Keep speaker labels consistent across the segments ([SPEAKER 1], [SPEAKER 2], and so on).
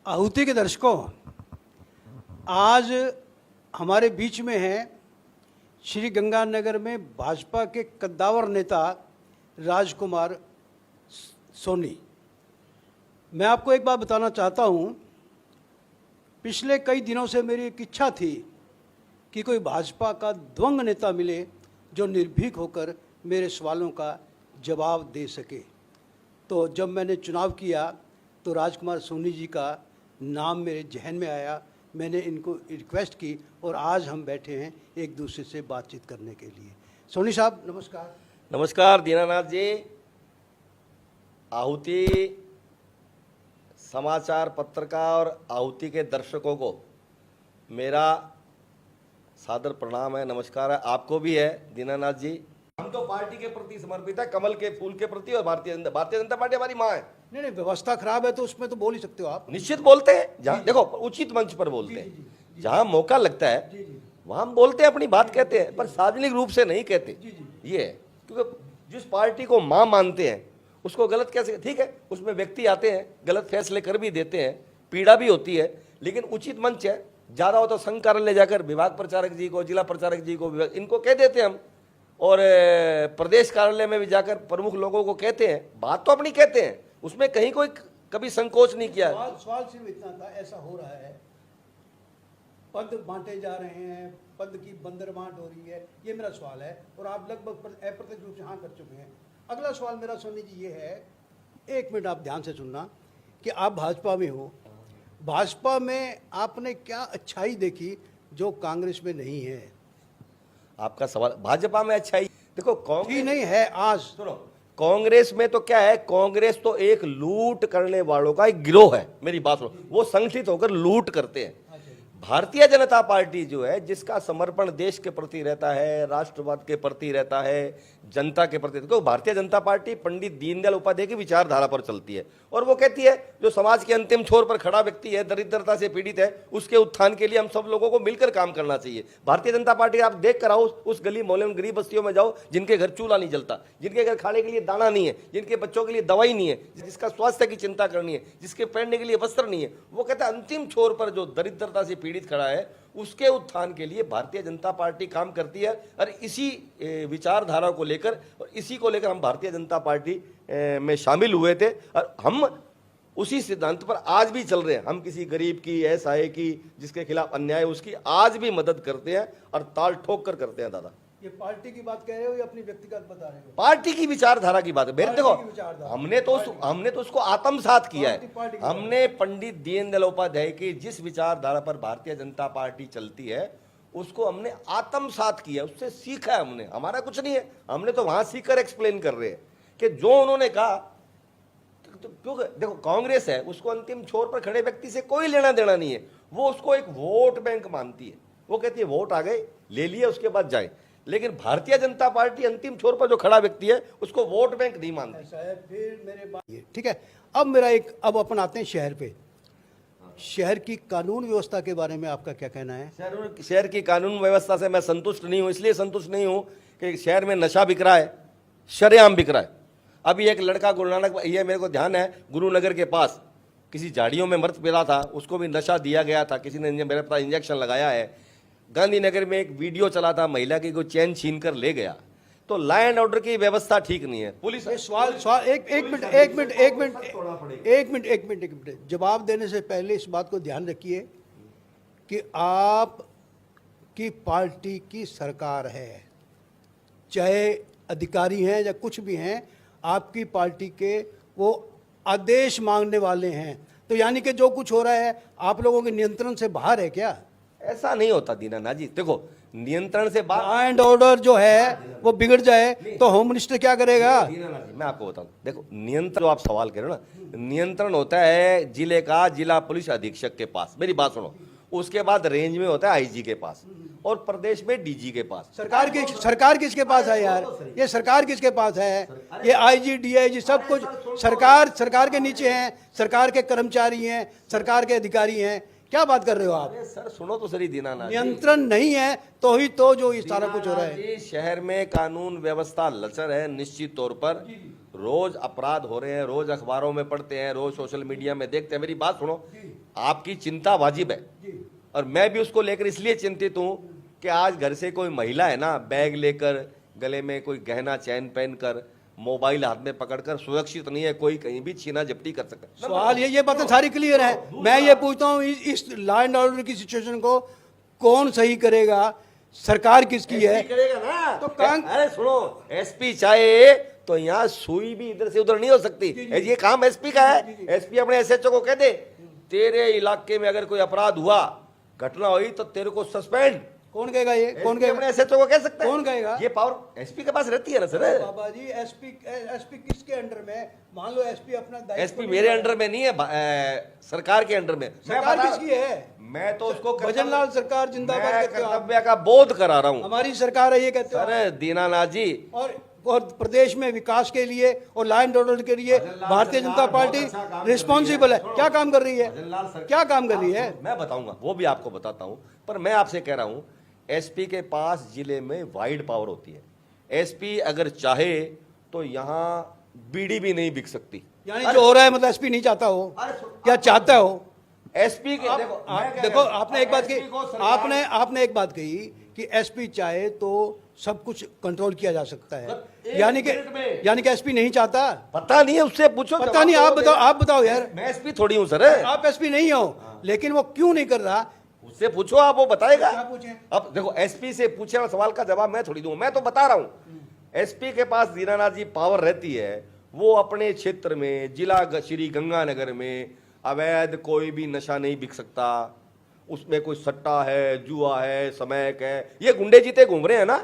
[SPEAKER 1] आहुति के दर्शकों, आज हमारे बीच में हैं श्री गंगानगर में भाजपा के कद्दावर नेता राजकुमार सोनी। मैं आपको एक बात बताना चाहता हूं, पिछले कई दिनों से मेरी एक इच्छा थी कि कोई भाजपा का द्वंग नेता मिले जो निर्भीक होकर मेरे सवालों का जवाब दे सके। तो जब मैंने चुनाव किया तो राजकुमार सोनी जी का नाम मेरे जहन में आया। मैंने इनको रिक्वेस्ट की और आज हम बैठे हैं एक दूसरे से बातचीत करने के लिए। सोनी साहब नमस्कार।
[SPEAKER 2] नमस्कार दीनानाथ जी। आहुति समाचार पत्रकार और आहुति के दर्शकों को मेरा सादर प्रणाम है, नमस्कार है। आपको भी है दीनानाथ जी। हम तो पार्टी के प्रति समर्पित है, कमल के फूल के प्रति, और भारतीय जनता पार्टी हमारी माँ है।
[SPEAKER 1] नहीं, व्यवस्था खराब है तो उसमें तो बोल ही सकते हो आप।
[SPEAKER 2] निश्चित बोलते हैं, जहाँ देखो उचित मंच पर बोलते हैं, जहाँ मौका लगता है वहाँ हम बोलते हैं, अपनी बात कहते हैं, पर सार्वजनिक रूप से नहीं कहते। ये है क्योंकि जिस पार्टी को माँ मानते हैं उसको गलत कैसे, ठीक है उसमें व्यक्ति आते हैं, गलत फैसले कर भी देते हैं, पीड़ा भी होती है, लेकिन उचित मंच है। ज़्यादा हो तो संघ कार्यालय जाकर विभाग प्रचारक जी को, जिला प्रचारक जी को, इनको कह देते हैं हम, और प्रदेश कार्यालय में भी जाकर प्रमुख लोगों को कहते हैं। बात तो अपनी कहते हैं, उसमें कहीं कोई कभी संकोच नहीं किया।
[SPEAKER 1] सवाल सिर्फ इतना था, ऐसा हो रहा है, पद बांटे जा रहे हैं, पद की बंदर बांट हो रही है, ये मेरा सवाल है और आप लगभग अप्रत्यक्ष रूप से हाँ कर चुके हैं। अगला सवाल मेरा सोनी जी ये है, एक मिनट आप ध्यान से सुनना, कि आप भाजपा में हो, भाजपा में आपने क्या अच्छाई देखी जो कांग्रेस में नहीं है?
[SPEAKER 2] आपका सवाल भाजपा में अच्छाई देखो, कांग्रेस
[SPEAKER 1] नहीं है। आज
[SPEAKER 2] सुनो, कांग्रेस में तो क्या है, कांग्रेस तो एक लूट करने वालों का एक गिरोह है। मेरी बात सुनो, वो संगठित होकर लूट करते हैं। भारतीय जनता पार्टी जो है, जिसका समर्पण देश के प्रति रहता है, राष्ट्रवाद के प्रति रहता है, जनता के प्रति, क्योंकि भारतीय जनता पार्टी पंडित दीनदयाल उपाध्याय की विचारधारा पर चलती है, और वो कहती है जो समाज के अंतिम छोर पर खड़ा व्यक्ति है, दरिद्रता से पीड़ित है, उसके उत्थान के लिए हम सब लोगों को मिलकर काम करना चाहिए। भारतीय जनता पार्टी आप देख कर आओ, उस गली मोहल्ले में, गरीब बस्तियों में जाओ, जिनके घर चूल्हा नहीं जलता, जिनके घर खाने के लिए दाना नहीं है, जिनके बच्चों के लिए दवाई नहीं है, जिसका स्वास्थ्य की चिंता करनी है, जिसके पहनने के लिए वस्त्र नहीं है, वो कहता है अंतिम छोर पर जो दरिद्रता से पीड़ित खड़ा है, उसके उत्थान के लिए भारतीय जनता पार्टी काम करती है। और इसी विचारधारा को लेकर और इसी को लेकर हम भारतीय जनता पार्टी में शामिल हुए थे, और हम उसी सिद्धांत पर आज भी चल रहे हैं। हम किसी गरीब की, असहाय की, जिसके खिलाफ अन्याय है, उसकी आज भी मदद करते हैं और ताल ठोक कर करते हैं। दादा,
[SPEAKER 1] ये पार्टी की बात कह रहे हो या अपनी व्यक्तिगत बता रहे हो?
[SPEAKER 2] पार्टी की विचारधारा की बात है। मेरे देखो, हमने तो उसको आत्मसात किया है। हमने पंडित दीनदयाल उपाध्याय की जिस विचारधारा पर भारतीय जनता पार्टी चलती है, उसको हमने आत्मसात किया, उससे सीखा है हमने। हमारा कुछ नहीं है, हमने तो वहां सीखकर एक्सप्लेन कर रहे हैं कि जो उन्होंने कहा। तो क्योंकि देखो, कांग्रेस है, उसको अंतिम छोर पर खड़े व्यक्ति से कोई लेना देना नहीं है। वो उसको एक वोट बैंक मानती है। वो कहती है वोट आ गए, ले लिए, उसके बाद जाए। लेकिन भारतीय जनता पार्टी अंतिम छोर पर जो खड़ा व्यक्ति है, उसको वोट बैंक नहीं मानती।
[SPEAKER 1] फिर मेरे बात ठीक है। अब अपन आते हैं शहर पे। शहर की कानून व्यवस्था के बारे में आपका क्या कहना है?
[SPEAKER 2] शहर की कानून व्यवस्था से मैं संतुष्ट नहीं हूं। इसलिए संतुष्ट नहीं हूं कि शहर में नशा बिक रहा है, शरेआम बिक रहा है। अभी एक लड़का गुरु नानक, ये मेरे को ध्यान है, गुरुनगर के पास किसी झाड़ियों में मृत मिला था, उसको भी नशा दिया गया था, किसी ने मेरे पास इंजेक्शन लगाया है। गांधीनगर में एक वीडियो चला था, महिला की को चैन छीन कर ले गया। तो लॉ एंड ऑर्डर की व्यवस्था ठीक नहीं है। पुलिस
[SPEAKER 1] सवाल एक मिनट जवाब देने से पहले इस बात को ध्यान रखिए कि आप की पार्टी की सरकार है, चाहे अधिकारी हैं या कुछ भी हैं, आपकी पार्टी के वो आदेश मांगने वाले हैं। तो यानी कि जो कुछ हो रहा है आप लोगों के नियंत्रण से बाहर है क्या?
[SPEAKER 2] ऐसा नहीं होता दीनानाथ जी। देखो, नियंत्रण से बाहर
[SPEAKER 1] लॉ एंड ऑर्डर जो है वो बिगड़ जाए तो होम मिनिस्टर क्या करेगा?
[SPEAKER 2] दीनानाथ जी, मैं आपको बताऊं, देखो नियंत्रण जो आप सवाल कर रहे हो ना, नियंत्रण होता है जिले का जिला पुलिस अधीक्षक के पास। मेरी बात सुनो, उसके बाद रेंज में होता है आईजी के पास, और प्रदेश में डीजी के पास।
[SPEAKER 1] सरकार किसके पास है यार? ये सरकार किसके पास है? ये आईजी, डीआईजी सब कुछ सरकार के नीचे हैं, सरकार के कर्मचारी हैं, सरकार के अधिकारी हैं। क्या बात कर रहे हो आप?
[SPEAKER 2] सर सुनो तो सही दीनानाथ,
[SPEAKER 1] नियंत्रण नहीं है तो ही तो जो इस सारा कुछ हो रहा है।
[SPEAKER 2] शहर में कानून व्यवस्था लचर है निश्चित तौर पर। रोज अपराध हो रहे हैं, रोज अखबारों में पढ़ते हैं, रोज सोशल मीडिया में देखते हैं। मेरी बात सुनो, आपकी चिंता वाजिब है और मैं भी उसको लेकर इसलिए चिंतित हूं कि आज घर से कोई महिला है ना, बैग लेकर, गले में कोई गहना चैन पहनकर, मोबाइल हाथ में पकड़कर सुरक्षित नहीं है, कोई कहीं भी छीना झपटी कर सकता है।
[SPEAKER 1] सवाल ये बातें सारी क्लियर है। मैं ये पूछता हूँ इस लॉ एंड ऑर्डर की सिचुएशन को कौन सही करेगा? सरकार किसकी है?
[SPEAKER 2] एसपी करेगा ना।
[SPEAKER 1] तो काम,
[SPEAKER 2] अरे सुनो, एसपी चाहे तो यहाँ सुई भी इधर से उधर नहीं हो सकती। ये काम एसपी का है। एसपी अपने एसएचओ को कह दे, तेरे इलाके में अगर कोई अपराध हुआ, घटना हुई तो तेरे को सस्पेंड।
[SPEAKER 1] कौन कहेगा? ये कौन कहेगा?
[SPEAKER 2] अपने एसएचओ को कह सकता है।
[SPEAKER 1] कौन कहेगा?
[SPEAKER 2] ये पावर एसपी के पास रहती है ना सर।
[SPEAKER 1] बाबा जी, एसपी किसके अंडर में? मान लो एसपी अपना दायित्व,
[SPEAKER 2] एसपी मेरे अंडर में नहीं है, सरकार के अंडर में।
[SPEAKER 1] सरकार किसकी है?
[SPEAKER 2] मैं तो उसको
[SPEAKER 1] भजनलाल सरकार जिंदाबाद कहते हो आप।
[SPEAKER 2] कर्तव्य का बोध करा रहा हूँ।
[SPEAKER 1] हमारी सरकार है ये कहते हो।
[SPEAKER 2] सर दीनानाथ जी,
[SPEAKER 1] और प्रदेश में विकास के लिए और लॉ एंड ऑर्डर के लिए भारतीय जनता पार्टी रिस्पॉन्सिबल है। क्या काम कर रही है? क्या काम कर रही है?
[SPEAKER 2] मैं बताऊंगा, वो भी आपको बताता हूं। पर मैं आपसे कह रहा हूं, एसपी के पास जिले में वाइड पावर होती है। एसपी अगर चाहे तो यहां बीड़ी भी नहीं बिक सकती।
[SPEAKER 1] यानी जो हो रहा है मतलब एसपी नहीं चाहता हो? क्या चाहता हो?
[SPEAKER 2] एसपी के
[SPEAKER 1] देखो आपने एक बात कही, आपने एक बात कही कि एसपी चाहे तो सब कुछ कंट्रोल किया जा सकता है। यानी कि एसपी नहीं चाहता?
[SPEAKER 2] पता नहीं है, उससे पूछो।
[SPEAKER 1] पता नहीं, आप बताओ यार।
[SPEAKER 2] मैं एसपी थोड़ी हूं सर।
[SPEAKER 1] आप एसपी नहीं हो, लेकिन वो क्यों नहीं कर रहा?
[SPEAKER 2] उससे पूछो, आप, वो बताएगा।
[SPEAKER 1] क्या पूछें?
[SPEAKER 2] अब देखो, एसपी से पूछे वाला सवाल का जवाब मैं थोड़ी दूं, मैं तो बता रहा हूं। एसपी के पास दीनानाथ जी पावर रहती है, वो अपने क्षेत्र में, जिला श्री गंगानगर में अवैध कोई भी नशा नहीं बिक सकता। उसमें कोई सट्टा है, जुआ है, समैक है, ये गुंडे जीते घूम रहे हैं ना,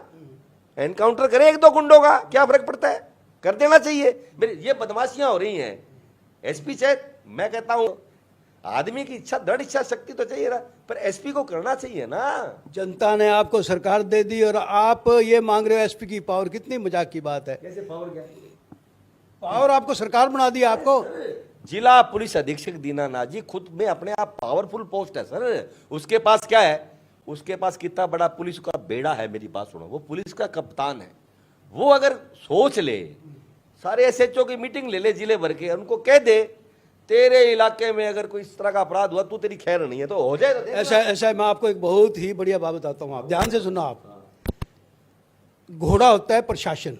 [SPEAKER 2] एनकाउंटर करें एक दो गुंडों का, क्या फर्क पड़ता है? कर देना चाहिए। मेरे ये बदमाशियां हो रही हैं। एसपी चाहे, मैं कहता हूं आदमी की इच्छा, दृढ़ इच्छा शक्ति तो चाहिए ना, पर एसपी को करना चाहिए ना।
[SPEAKER 1] जनता ने आपको सरकार दे दी और आप ये मांग रहे हो एसपी की पावर? कितनी मजाक की बात है।
[SPEAKER 2] कैसे पावर? क्या
[SPEAKER 1] पावर आपको सरकार बना दी आपको।
[SPEAKER 2] जिला पुलिस अधीक्षक दीनानाथ जी खुद में अपने आप पावरफुल पोस्ट है सर। उसके पास क्या है? उसके पास कितना बड़ा पुलिस का बेड़ा है। मेरी बात सुनो, वो पुलिस का कप्तान है। वो अगर सोच ले, सारे एसएचओ की मीटिंग ले ले जिले भर के, उनको कह दे तेरे इलाके में अगर कोई इस तरह का अपराध हुआ, तू, तेरी खैर नहीं है, तो हो जाए। तो
[SPEAKER 1] ऐसा मैं आपको एक बहुत ही बढ़िया बात बताता हूँ, आप ध्यान से सुनो। आप घोड़ा होता है प्रशासन,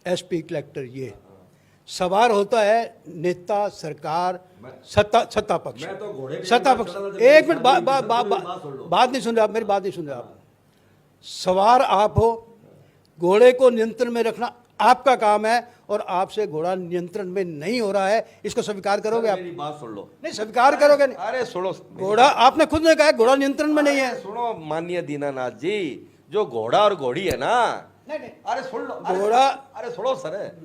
[SPEAKER 1] एसपी, कलेक्टर, ये सवार होता है नेता, सरकार, सत्ता पक्ष। सत्ता पक्ष। एक मिनट, बात नहीं सुन रहे आप, मेरी बात नहीं सुन रहे आप। सवार आप हो, घोड़े को नियंत्रण में रखना आपका काम है, और आपसे घोड़ा नियंत्रण में नहीं हो रहा है, इसको स्वीकार करोगे आप?
[SPEAKER 2] मेरी बात सुन लो।
[SPEAKER 1] नहीं, स्वीकार करोगे नहीं?
[SPEAKER 2] अरे सुनो,
[SPEAKER 1] घोड़ा, आपने खुद ने कहा घोड़ा नियंत्रण में नहीं है।
[SPEAKER 2] सुनो माननीय दीनानाथ जी, जो घोड़ा और घोड़ी है ना,
[SPEAKER 1] नहीं,
[SPEAKER 2] अरे सुन लो,
[SPEAKER 1] घोड़ा,
[SPEAKER 2] अरे सुनो सर,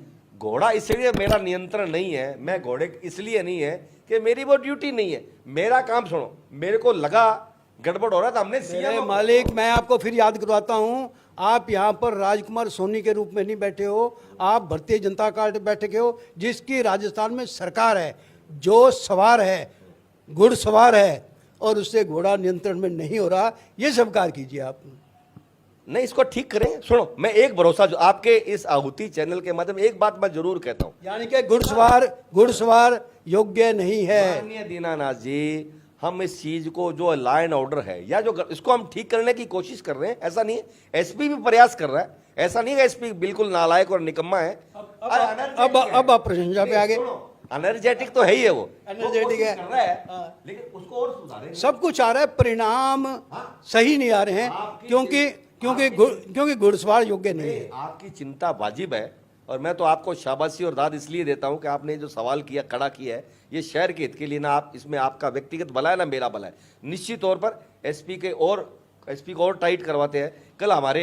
[SPEAKER 2] घोड़ा इसलिए मेरा नियंत्रण नहीं है, मैं घोड़े इसलिए नहीं है कि मेरी वो ड्यूटी नहीं है। मेरा काम सुनो, मेरे को लगा गड़बड़ हो रहा था, हमने
[SPEAKER 1] मेरे मालिक, मैं आपको फिर याद करवाता हूं, आप यहाँ पर राजकुमार सोनी के रूप में नहीं बैठे हो, आप भारतीय जनता पार्टी बैठे के हो, जिसकी राजस्थान में सरकार है। जो सवार है, घुड़सवार है, और उससे घोड़ा नियंत्रण में नहीं हो रहा, ये स्वीकार कीजिए आप।
[SPEAKER 2] नहीं, इसको ठीक करें। सुनो, मैं एक भरोसा जो आपके इस आहुति चैनल के माध्यम एक बात मैं जरूर कहता हूं,
[SPEAKER 1] यानी कि घुड़सवार योग्य नहीं है।
[SPEAKER 2] माननीय दीनानाथ जी, हम इस चीज को, जो लॉ एंड ऑर्डर है या जो, इसको हम ठीक करने की कोशिश कर रहे हैं। ऐसा नहीं है, एसपी भी प्रयास कर रहा है। ऐसा नहीं है एसपी बिल्कुल नालायक और निकम्मा है।
[SPEAKER 1] अब आप प्रशंसा पे आगे।
[SPEAKER 2] एनर्जेटिक तो है ही है, वो
[SPEAKER 1] एनर्जेटिक है,
[SPEAKER 2] कर रहा है, लेकिन उसको और सुधारेंगे।
[SPEAKER 1] सब कुछ आ रहा है, परिणाम सही नहीं आ रहे हैं, क्योंकि घुड़सवार योग्य नहीं है।
[SPEAKER 2] आपकी चिंता वाजिब है, और मैं तो आपको शाबाशी और दाद इसलिए देता हूं कि आपने जो सवाल किया, खड़ा किया है, ये शहर के हित के लिए ना, आप इसमें आपका व्यक्तिगत भला है ना मेरा भला है। निश्चित तौर पर एसपी को और टाइट करवाते हैं। कल हमारे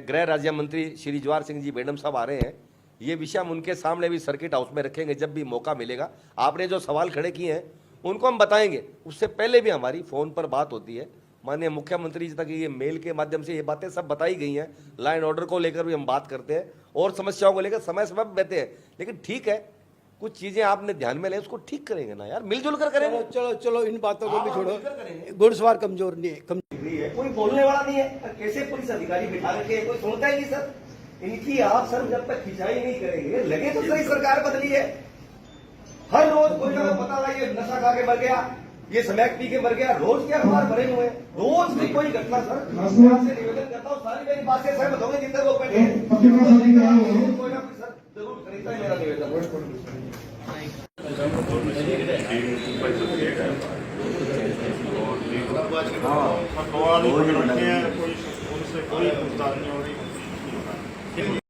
[SPEAKER 2] गृह राज्य मंत्री श्री जवाहर सिंह जी मैडम साहब आ रहे हैं, ये विषय हम उनके सामने भी सर्किट हाउस में रखेंगे जब भी मौका मिलेगा। आपने जो सवाल खड़े किए हैं उनको हम बताएंगे। उससे पहले भी हमारी फोन पर बात होती है, माननीय मुख्यमंत्री जी तक ये मेल के माध्यम से ये बातें सब बताई गई हैं। लॉ एंड ऑर्डर को लेकर भी हम बात करते हैं, और समस्याओं को लेकर समय समय पर बहते हैं। लेकिन ठीक है, कुछ चीजें आपने ध्यान में ले, उसको ठीक करेंगे ना यार, मिलजुल कर करेंगे।
[SPEAKER 1] चलो इन बातों को भी छोड़ो। घुड़सवार कमजोर नहीं है,
[SPEAKER 3] कोई बोलने वाला नहीं है। कैसे पुलिस अधिकारी बिठा रखे, कोई सुनता ही नहीं सर। इनकी आप सर जब तक खिंचाई नहीं करेंगे, लगे तो सही सरकार बदली है, हर रोज कोई ना पता लगा ये नशा खा के मर गया, ये समैक पी के मर गया, रोज के अखबार भरे हुए हैं, रोज की कोई घटना सर। मैं आपसे निवेदन करता हूँ, सारी मेरी बात से सहमत होंगे जितने लोग बैठे हैं, कोई ना कोई सर जरूर खरीदता है मेरा निवेदन।
[SPEAKER 4] कोई उनसे कोई पूछताछ नहीं हो रही।